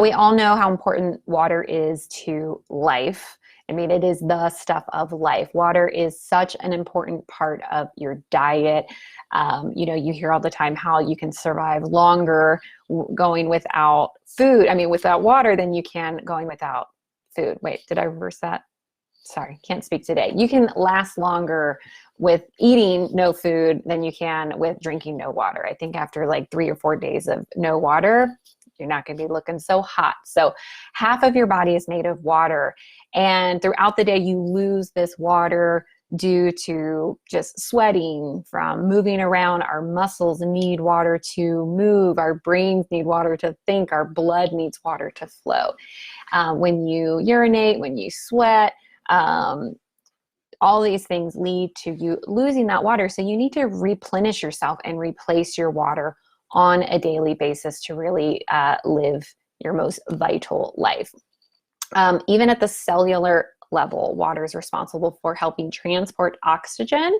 we all know how important water is to life. I mean, it is the stuff of life. Water is such an important part of your diet. You know, you hear all the time how you can survive longer going without food. I mean, without water than you can going without food. Wait, did I reverse that? Sorry, can't speak today. You can last longer with eating no food than you can with drinking no water. I think after like 3 or 4 days of no water, you're not going to be looking so hot. So half of your body is made of water. And throughout the day, you lose this water due to just sweating, from moving around. Our muscles need water to move. Our brains need water to think. Our blood needs water to flow. When you urinate, when you sweat, all these things lead to you losing that water. So you need to replenish yourself and replace your water on a daily basis to really live your most vital life. Even at the cellular level, water is responsible for helping transport oxygen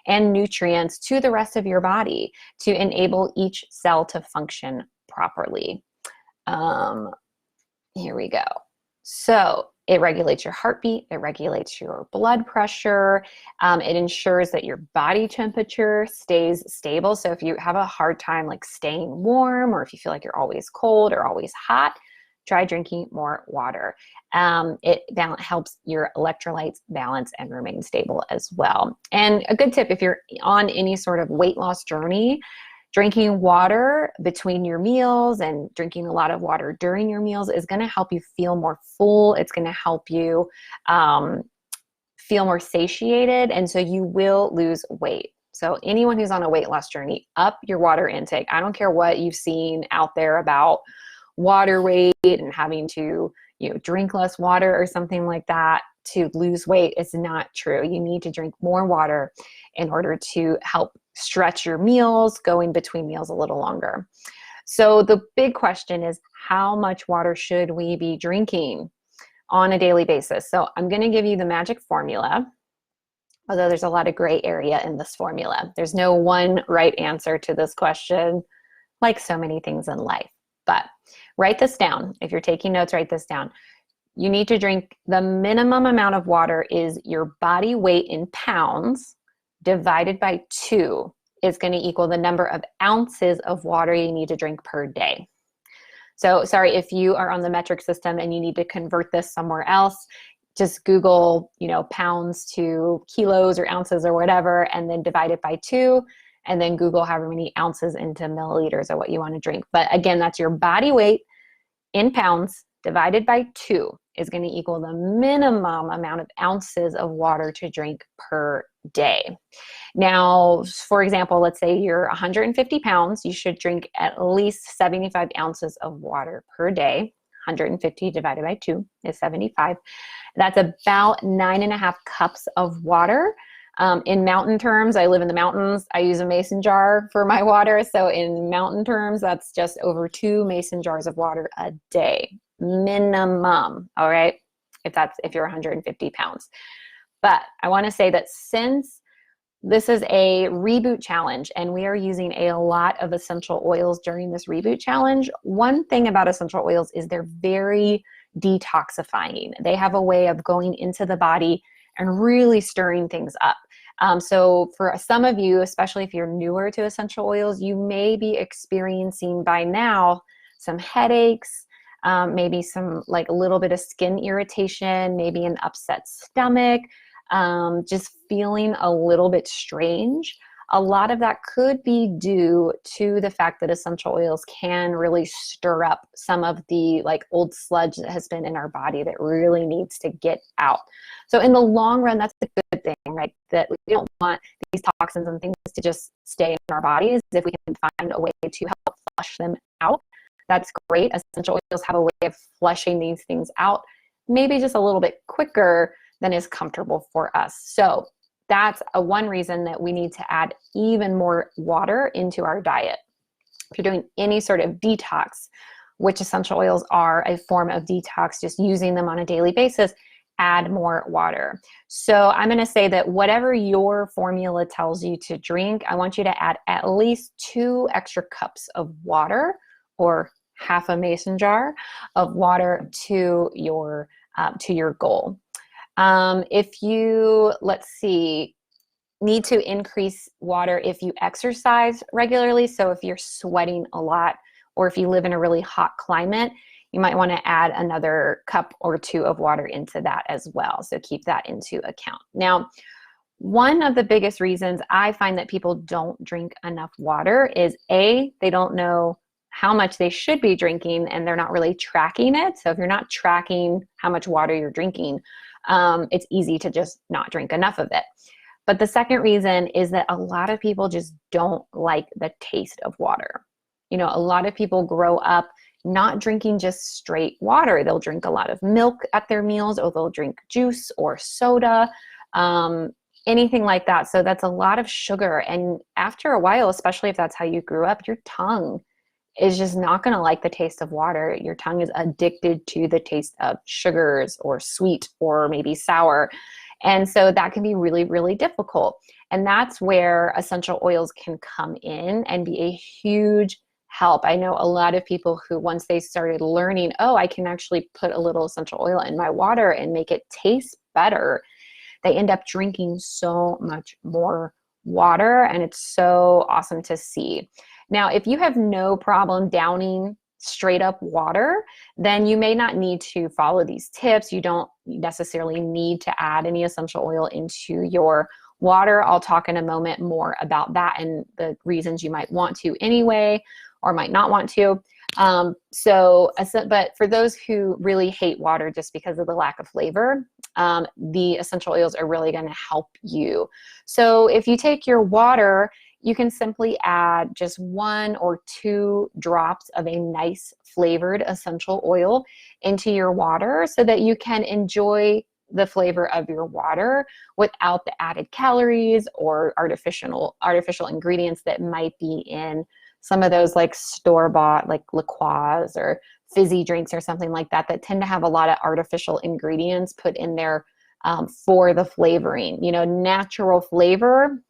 and nutrients to the rest of your body to enable each cell to function properly. Here we go. So it regulates your heartbeat, it regulates your blood pressure, it ensures that your body temperature stays stable. So if you have a hard time like staying warm, or if you feel like you're always cold or always hot, try drinking more water. It helps your electrolytes balance and remain stable as well. And a good tip, if you're on any sort of weight loss journey, drinking water between your meals and drinking a lot of water during your meals is going to help you feel more full. It's going to help you feel more satiated, and so you will lose weight. So anyone who's on a weight loss journey, up your water intake. I don't care what you've seen out there about water weight and having to, drink less water or something like that to lose weight. It's not true. You need to drink more water in order to help stretch your meals, going between meals a little longer. So the big question is, how much water should we be drinking on a daily basis? So I'm going to give you the magic formula, although there's a lot of gray area in this formula. There's no one right answer to this question, like so many things in life. But write this down. If you're taking notes, write this down. You need to drink, the minimum amount of water is your body weight in pounds divided by 2 is going to equal the number of ounces of water you need to drink per day. So sorry, if you are on the metric system and you need to convert this somewhere else, just Google, pounds to kilos or ounces or whatever, and then divide it by 2, and then Google however many ounces into milliliters of what you want to drink. But again, that's your body weight in pounds divided by 2 is going to equal the minimum amount of ounces of water to drink per day. Now, for example, let's say you're 150 pounds, you should drink at least 75 ounces of water per day. 150 divided by 2 is 75. That's about 9.5 cups of water. In mountain terms, I live in the mountains. I use a mason jar for my water. So in mountain terms, that's just over 2 mason jars of water a day, minimum. All right. If you're 150 pounds. But I want to say that since this is a reboot challenge and we are using a lot of essential oils during this reboot challenge, one thing about essential oils is they're very detoxifying. They have a way of going into the body and really stirring things up. So for some of you, especially if you're newer to essential oils, you may be experiencing by now some headaches, maybe some like a little bit of skin irritation, maybe an upset stomach, just feeling a little bit strange. A lot of that could be due to the fact that essential oils can really stir up some of the like old sludge that has been in our body that really needs to get out. So in the long run, that's a good thing, right? That we don't want these toxins and things to just stay in our bodies. If we can find a way to help flush them out, that's great. Essential oils have a way of flushing these things out, maybe just a little bit quicker than is comfortable for us. So that's one reason that we need to add even more water into our diet. If you're doing any sort of detox, which essential oils are a form of detox, just using them on a daily basis, add more water. So I'm going to say that whatever your formula tells you to drink, I want you to add at least 2 extra cups of water, or half a mason jar of water to your goal. If you, let's see, need to increase water if you exercise regularly, so if you're sweating a lot or if you live in a really hot climate, you might want to add another cup or two of water into that as well. So keep that into account. Now, one of the biggest reasons I find that people don't drink enough water is A, they don't know how much they should be drinking and they're not really tracking it. So if you're not tracking how much water you're drinking, it's easy to just not drink enough of it. But the second reason is that a lot of people just don't like the taste of water. You know, a lot of people grow up not drinking just straight water. They'll drink a lot of milk at their meals, or they'll drink juice or soda, anything like that. So that's a lot of sugar. And after a while, especially if that's how you grew up, your tongue is just not going to like the taste of water. Your tongue is addicted to the taste of sugars or sweet or maybe sour. And so that can be really, really difficult. And that's where essential oils can come in and be a huge help. I know a lot of people who, once they started learning, oh, I can actually put a little essential oil in my water and make it taste better, they end up drinking so much more water. And it's so awesome to see. Now, if you have no problem downing straight up water, then you may not need to follow these tips. You don't necessarily need to add any essential oil into your water. I'll talk in a moment more about that and the reasons you might want to anyway, or might not want to. But for those who really hate water just because of the lack of flavor, the essential oils are really going to help you. So if you take your water, you can simply add just 1 or 2 drops of a nice flavored essential oil into your water so that you can enjoy the flavor of your water without the added calories or artificial ingredients that might be in some of those like store-bought like liqueurs or fizzy drinks or something like that that tend to have a lot of artificial ingredients put in there for the flavoring. You know, natural flavor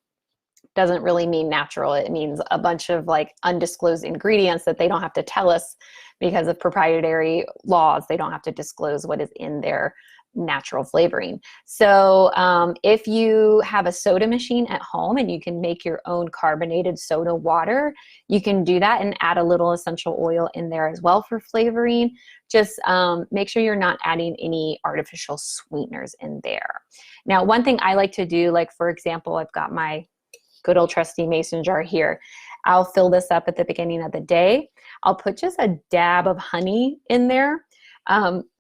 doesn't really mean natural. It means a bunch of like undisclosed ingredients that they don't have to tell us because of proprietary laws. They don't have to disclose what is in their natural flavoring. So if you have a soda machine at home and you can make your own carbonated soda water, you can do that and add a little essential oil in there as well for flavoring. Just make sure you're not adding any artificial sweeteners in there. Now, one thing I like to do, like for example, I've got my good old trusty mason jar here. I'll fill this up at the beginning of the day. I'll put just a dab of honey in there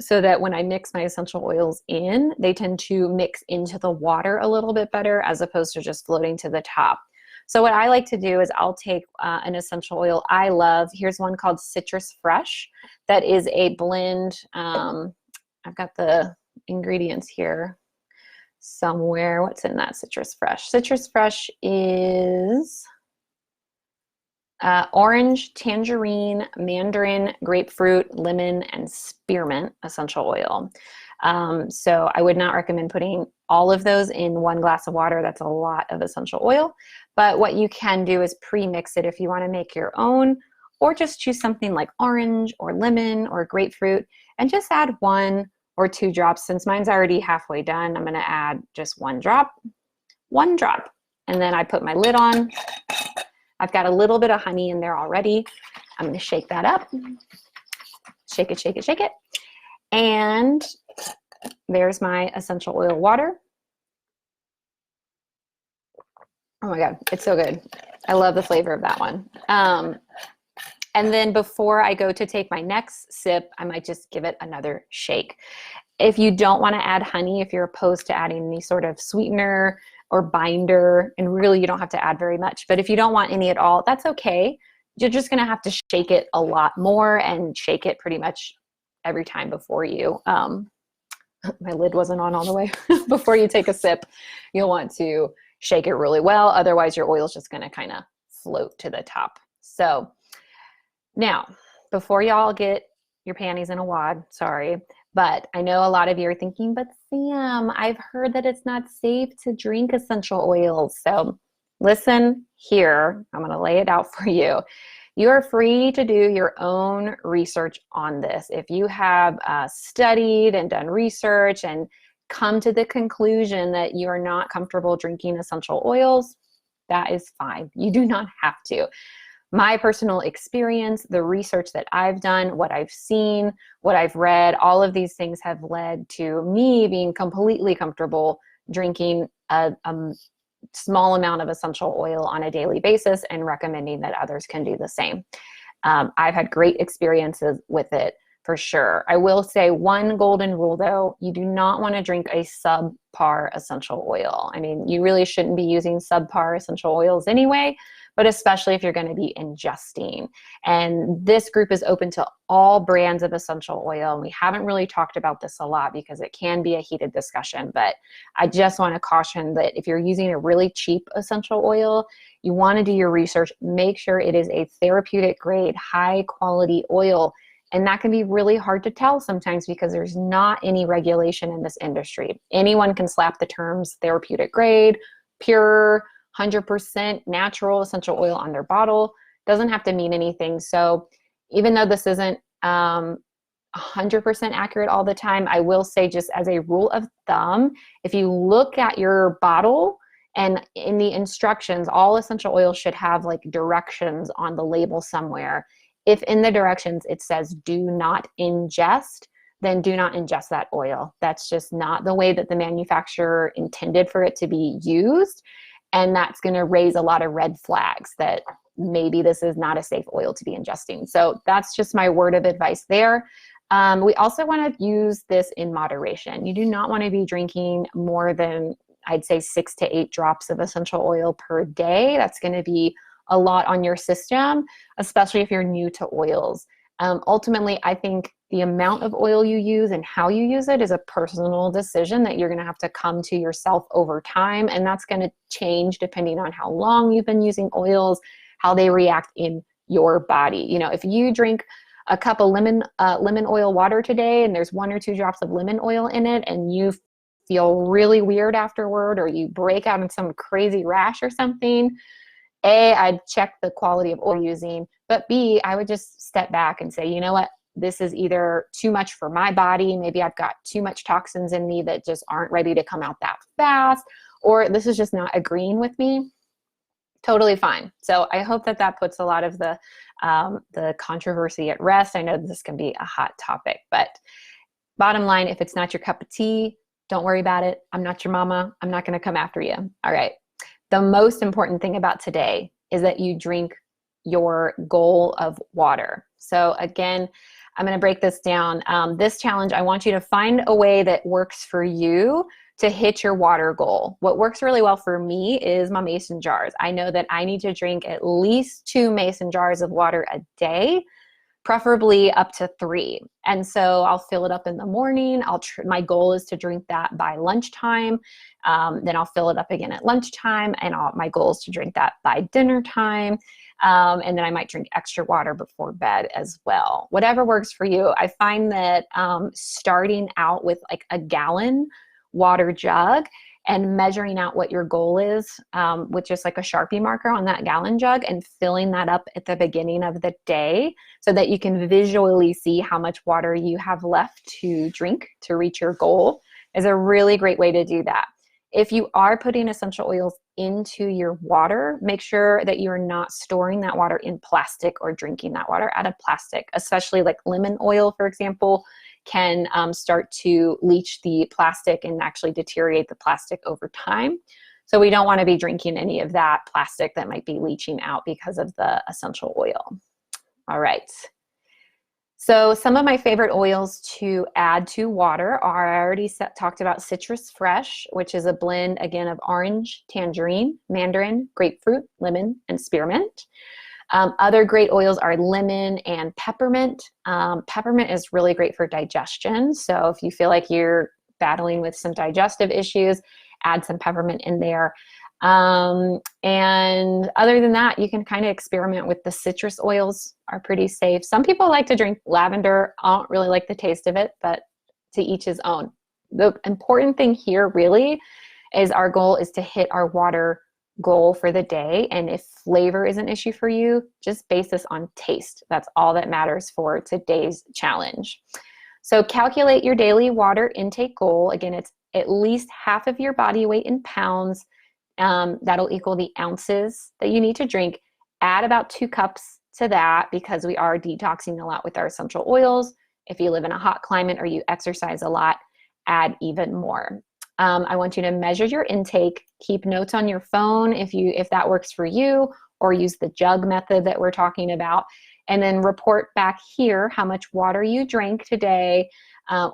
so that when I mix my essential oils in, they tend to mix into the water a little bit better as opposed to just floating to the top. So what I like to do is I'll take an essential oil I love. Here's one called Citrus Fresh. That is a blend. I've got the ingredients here somewhere. What's in that Citrus Fresh? Citrus Fresh is orange, tangerine, mandarin, grapefruit, lemon, and spearmint essential oil. So I would not recommend putting all of those in 1 glass of water. That's a lot of essential oil. But what you can do is pre-mix it if you want to make your own, or just choose something like orange or lemon or grapefruit and just add 1 or 2 drops. Since mine's already halfway done, I'm going to add just 1 drop, and then I put my lid on. I've got a little bit of honey in there already. I'm going to shake that up. Shake it, shake it, shake it. And there's my essential oil water. Oh my God, it's so good. I love the flavor of that one. And then before I go to take my next sip, I might just give it another shake. If you don't want to add honey, if you're opposed to adding any sort of sweetener or binder, and really you don't have to add very much, but if you don't want any at all, that's okay. You're just going to have to shake it a lot more and shake it pretty much every time before you, my lid wasn't on all the way, before you take a sip, you'll want to shake it really well. Otherwise your oil is just going to kind of float to the top. So now, before y'all get your panties in a wad, sorry, but I know a lot of you are thinking, but Sam, I've heard that it's not safe to drink essential oils. So listen here, I'm going to lay it out for you. You are free to do your own research on this. If you have studied and done research and come to the conclusion that you are not comfortable drinking essential oils, that is fine. You do not have to. My personal experience, the research that I've done, what I've seen, what I've read, all of these things have led to me being completely comfortable drinking a small amount of essential oil on a daily basis and recommending that others can do the same. I've had great experiences with it for sure. I will say one golden rule though, you do not want to drink a subpar essential oil. I mean, you really shouldn't be using subpar essential oils anyway, but especially if you're going to be ingesting. And this group is open to all brands of essential oil. And we haven't really talked about this a lot because it can be a heated discussion, but I just want to caution that if you're using a really cheap essential oil, you want to do your research, make sure it is a therapeutic grade, high quality oil. And that can be really hard to tell sometimes because there's not any regulation in this industry. Anyone can slap the terms therapeutic grade, pure, 100% natural essential oil on their bottle. Doesn't have to mean anything. So even though this isn't 100% accurate all the time, I will say just as a rule of thumb, if you look at your bottle and in the instructions, all essential oils should have like directions on the label somewhere. If in the directions it says do not ingest, then do not ingest that oil. That's just not the way that the manufacturer intended for it to be used. And that's going to raise a lot of red flags that maybe this is not a safe oil to be ingesting. So that's just my word of advice there. We also want to use this in moderation. You do not want to be drinking more than, I'd say, 6 to 8 drops of essential oil per day. That's going to be a lot on your system, especially if you're new to oils. Ultimately, I think the amount of oil you use and how you use it is a personal decision that you're going to have to come to yourself over time. And that's going to change depending on how long you've been using oils, how they react in your body. You know, if you drink a cup of lemon oil water today and there's 1 or 2 drops of lemon oil in it and you feel really weird afterward, or you break out in some crazy rash or something, A, I'd check the quality of oil you're using, but B, I would just step back and say, you know what, this is either too much for my body, maybe I've got too much toxins in me that just aren't ready to come out that fast, or this is just not agreeing with me. Totally fine. So I hope that that puts a lot of the controversy at rest. I know this can be a hot topic, but bottom line, if it's not your cup of tea, don't worry about it. I'm not your mama. I'm not going to come after you. All right. The most important thing about today is that you drink your goal of water. So again, I'm going to break this down. This challenge, I want you to find a way that works for you to hit your water goal. What works really well for me is my mason jars. I know that I need to drink at least 2 mason jars of water a day, preferably up to 3. And so I'll fill it up in the morning. My goal is to drink that by lunchtime. Then I'll fill it up again at lunchtime, and my goal is to drink that by dinner time. And then I might drink extra water before bed as well. Whatever works for you. I find that starting out with like a gallon water jug and measuring out what your goal is with just like a Sharpie marker on that gallon jug and filling that up at the beginning of the day so that you can visually see how much water you have left to drink to reach your goal is a really great way to do that. If you are putting essential oils into your water, make sure that you're not storing that water in plastic or drinking that water out of plastic, especially like lemon oil, for example, can start to leach the plastic and actually deteriorate the plastic over time. So we don't want to be drinking any of that plastic that might be leaching out because of the essential oil. All right. So some of my favorite oils to add to water are, I already talked about Citrus Fresh, which is a blend, again, of orange, tangerine, mandarin, grapefruit, lemon, and spearmint. Other great oils are lemon and peppermint. Peppermint is really great for digestion. So if you feel like you're battling with some digestive issues, add some peppermint in there. And other than that, you can kind of experiment with the citrus oils, are pretty safe. Some people like to drink lavender. I don't really like the taste of it, but to each his own. The important thing here really is our goal is to hit our water goal for the day. And if flavor is an issue for you, just base this on taste. That's all that matters for today's challenge. So calculate your daily water intake goal. Again, it's at least half of your body weight in pounds. That'll equal the ounces that you need to drink. Add about 2 cups to that because we are detoxing a lot with our essential oils. If you live in a hot climate or you exercise a lot, add even more. I want you to measure your intake, keep notes on your phone if that works for you, or use the jug method that we're talking about, and then report back here how much water you drank today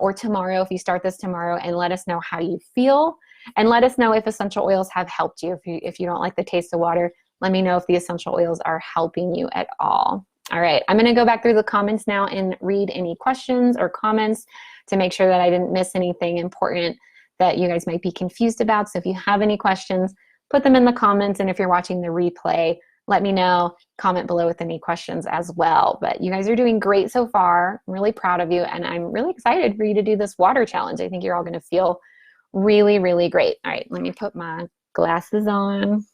or tomorrow if you start this tomorrow, and let us know how you feel, and let us know if essential oils have helped you. If you don't like the taste of water, let me know if the essential oils are helping you at all. All right, I'm going to go back through the comments now and read any questions or comments to make sure that I didn't miss anything important that you guys might be confused about. So if you have any questions, put them in the comments. And if you're watching the replay, let me know, comment below with any questions as well. But you guys are doing great so far. I'm really proud of you. And I'm really excited for you to do this water challenge. I think you're all going to feel really, really great. All right, let me put my glasses on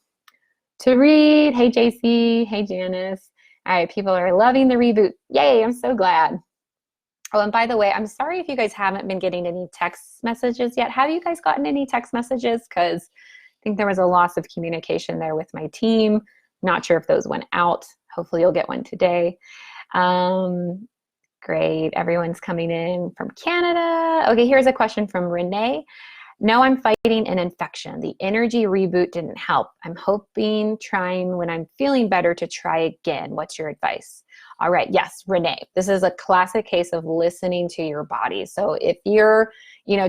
to read. Hey, JC. Hey, Janice. All right, people are loving the reboot. Yay, I'm so glad. Oh, and by the way, I'm sorry if you guys haven't been getting any text messages yet. Have you guys gotten any text messages? Because I think there was a loss of communication there with my team. Not sure if those went out. Hopefully you'll get one today. Great, everyone's coming in from Canada. Okay, here's a question from Renee. No, I'm fighting an infection. The energy reboot didn't help. I'm trying when I'm feeling better to try again. What's your advice? All right, yes, Renee, this is a classic case of listening to your body. So if you're,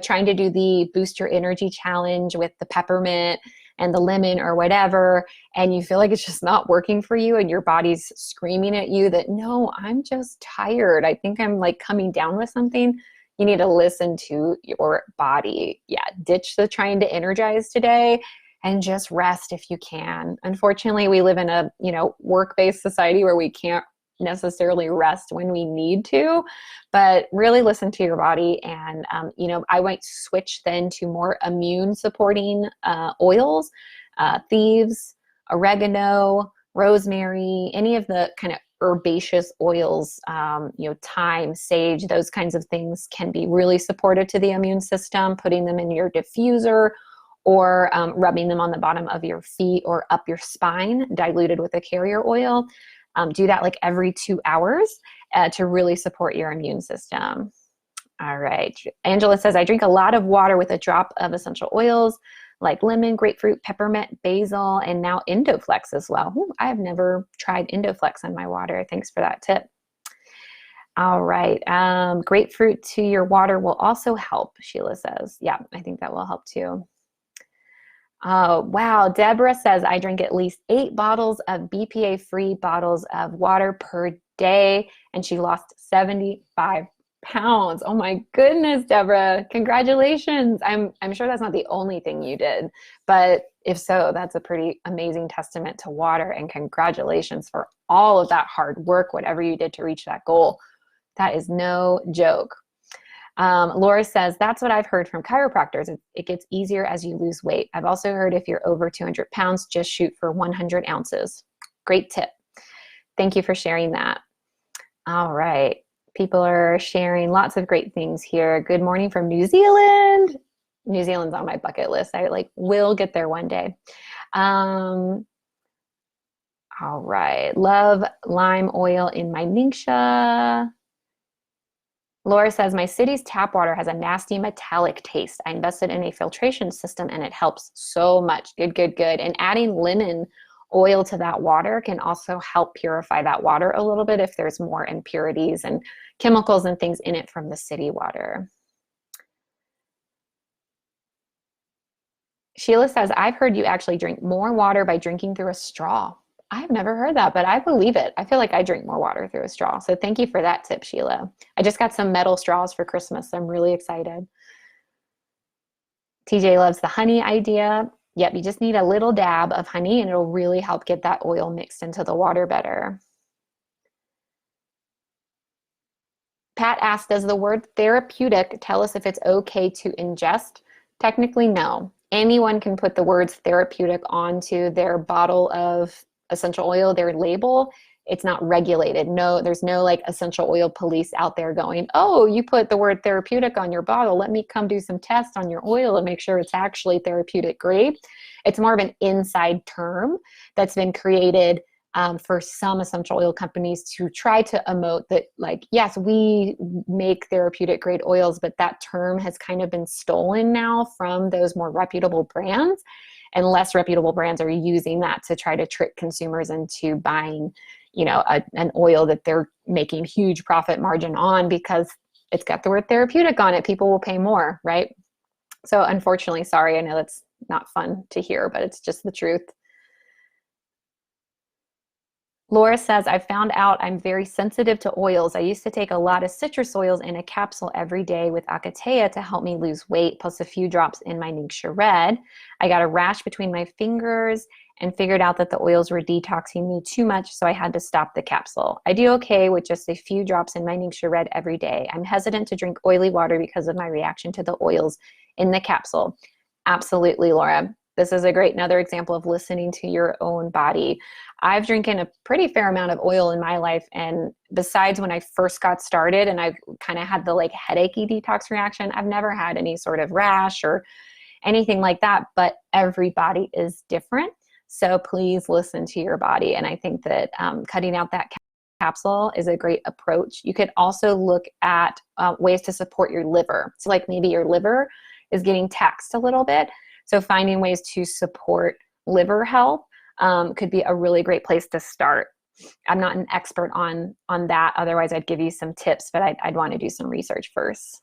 trying to do the Boost Your Energy challenge with the peppermint and the lemon or whatever, and you feel like it's just not working for you and your body's screaming at you that, no, I'm just tired. I think I'm like coming down with something. You need to listen to your body. Yeah, ditch the trying to energize today and just rest if you can. Unfortunately, we live in a, work-based society where we can't necessarily rest when we need to, but really listen to your body. And, I might switch then to more immune supporting oils, thieves, oregano, rosemary, any of the kind of herbaceous oils, thyme, sage, those kinds of things can be really supportive to the immune system. Putting them in your diffuser or rubbing them on the bottom of your feet or up your spine, diluted with a carrier oil. Do that like every 2 hours to really support your immune system. All right. Angela says, I drink a lot of water with a drop of essential oils like lemon, grapefruit, peppermint, basil, and now Indoflex as well. Ooh, I have never tried Indoflex in my water. Thanks for that tip. All right. Grapefruit to your water will also help, Sheila says. Yeah, I think that will help too. Oh, wow. Deborah says, I drink at least 8 bottles of BPA-free bottles of water per day, and she lost 75 pounds. Oh my goodness, Deborah. Congratulations. I'm sure that's not the only thing you did, but if so, that's a pretty amazing testament to water, and congratulations for all of that hard work, whatever you did to reach that goal. That is no joke. Laura says, that's what I've heard from chiropractors. It gets easier as you lose weight. I've also heard if you're over 200 pounds, just shoot for 100 ounces. Great tip. Thank you for sharing that. All right. People are sharing lots of great things here. Good morning from New Zealand. New Zealand's on my bucket list. I will get there one day. All right. Love lime oil in my Ningxia. Laura says, my city's tap water has a nasty metallic taste. I invested in a filtration system and it helps so much. Good, good, good. And adding lemon oil to that water can also help purify that water a little bit if there's more impurities and chemicals and things in it from the city water. Sheila says, I've heard you actually drink more water by drinking through a straw. I've never heard that, but I believe it. I feel like I drink more water through a straw. So thank you for that tip, Sheila. I just got some metal straws for Christmas, so I'm really excited. TJ loves the honey idea. Yep, you just need a little dab of honey and it'll really help get that oil mixed into the water better. Pat asked, does the word therapeutic tell us if it's okay to ingest? Technically, no. anyone can put the words therapeutic onto their bottle of essential oil, their label. It's not regulated. No, there's no like essential oil police out there going, oh, you put the word therapeutic on your bottle. Let me come do some tests on your oil and make sure it's actually therapeutic grade. It's more of an inside term that's been created for some essential oil companies to try to emote that, like, yes, we make therapeutic grade oils, but that term has kind of been stolen now from those more reputable brands, and less reputable brands are using that to try to trick consumers into buying, you know, an oil that they're making huge profit margin on because it's got the word therapeutic on it. People will pay more, right? So unfortunately, sorry, I know that's not fun to hear, but it's just the truth. Laura says, I found out I'm very sensitive to oils. I used to take a lot of citrus oils in a capsule every day with Acatea to help me lose weight, plus a few drops in my Ningxia Red. I got a rash between my fingers and figured out that the oils were detoxing me too much, so I had to stop the capsule. I do okay with just a few drops in my Ningxia Red every day. I'm hesitant to drink oily water because of my reaction to the oils in the capsule. Absolutely, Laura. This is a great another example of listening to your own body. I've drinking a pretty fair amount of oil in my life, and besides when I first got started and I kind of had the like headachy detox reaction, I've never had any sort of rash or anything like that, but every body is different. So please listen to your body. And I think that cutting out that capsule is a great approach. You could also look at ways to support your liver. So like maybe your liver is getting taxed a little bit. So finding ways to support liver health could be a really great place to start. I'm not an expert on that. Otherwise, I'd give you some tips, but I'd want to do some research first.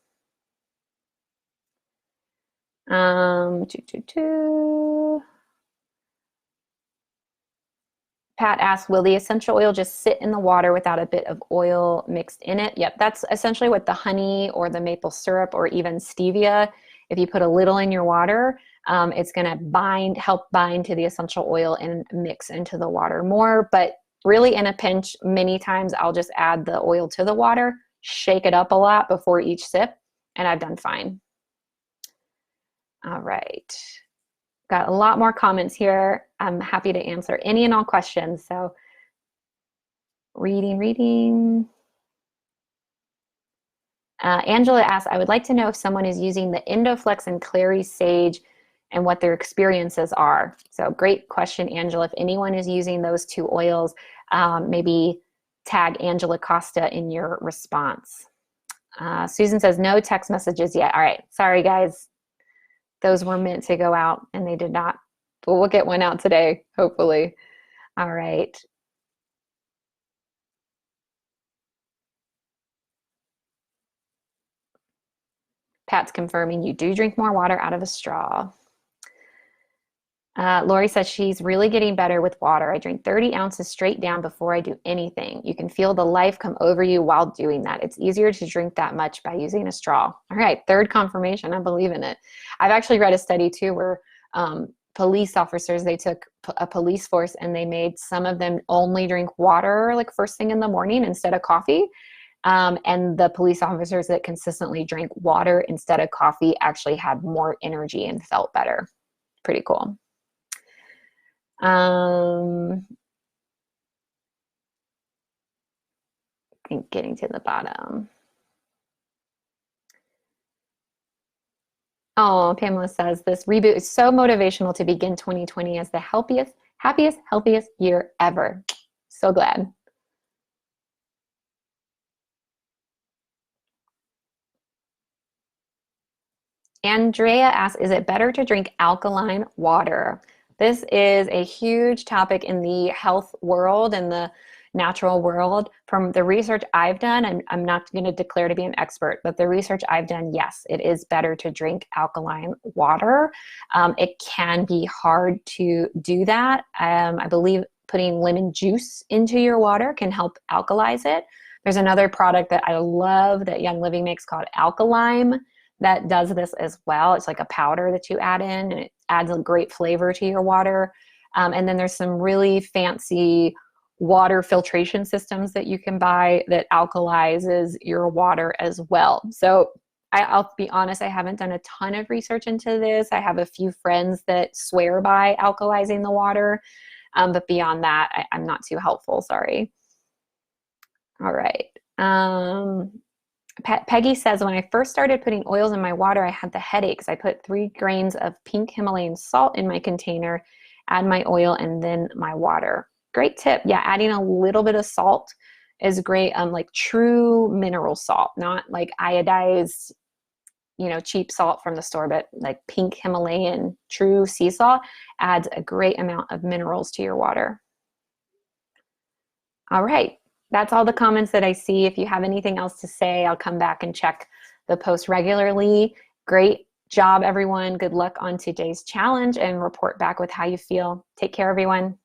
Pat asks, will the essential oil just sit in the water without a bit of oil mixed in it? Yep, that's essentially what the honey or the maple syrup or even stevia, if you put a little in your water, it's going to help bind to the essential oil and mix into the water more. But really in a pinch, many times I'll just add the oil to the water, shake it up a lot before each sip, and I've done fine. All right. Got a lot more comments here. I'm happy to answer any and all questions. So reading. Angela asks, I would like to know if someone is using the Indoflex and Clary Sage and what their experiences are. So great question, Angela. If anyone is using those two oils, maybe tag Angela Costa in your response. Susan says, no text messages yet. All right, sorry guys. Those were meant to go out and they did not. But we'll get one out today, hopefully. All right. Pat's confirming you do drink more water out of a straw. Lori says she's really getting better with water. I drink 30 ounces straight down before I do anything. You can feel the life come over you while doing that. It's easier to drink that much by using a straw. All right, third confirmation. I believe in it. I've actually read a study too where police officers, they took a police force and they made some of them only drink water like first thing in the morning instead of coffee. And the police officers that consistently drank water instead of coffee actually had more energy and felt better. Pretty cool. I think getting to the bottom. Oh, Pamela says this reboot is so motivational to begin 2020 as the happiest, healthiest year ever. So glad. Andrea asks, is it better to drink alkaline water? This is a huge topic in the health world and the natural world. From the research I've done, and I'm not going to declare to be an expert, but the research I've done, yes, it is better to drink alkaline water. It can be hard to do that. I believe putting lemon juice into your water can help alkalize it. There's another product that I love that Young Living makes called Alkalime that does this as well. It's like a powder that you add in, and it adds a great flavor to your water. And then there's some really fancy water filtration systems that you can buy that alkalizes your water as well. So I'll be honest, I haven't done a ton of research into this. I have a few friends that swear by alkalizing the water, but beyond that, I'm not too helpful. Sorry. All right. Peggy says, when I first started putting oils in my water, I had the headaches. I put 3 grains of pink Himalayan salt in my container, add my oil, and then my water. Great tip. Yeah, adding a little bit of salt is great. Like true mineral salt, not like iodized, cheap salt from the store, but like pink Himalayan true sea salt adds a great amount of minerals to your water. All right. That's all the comments that I see. If you have anything else to say, I'll come back and check the post regularly. Great job, everyone. Good luck on today's challenge and report back with how you feel. Take care, everyone.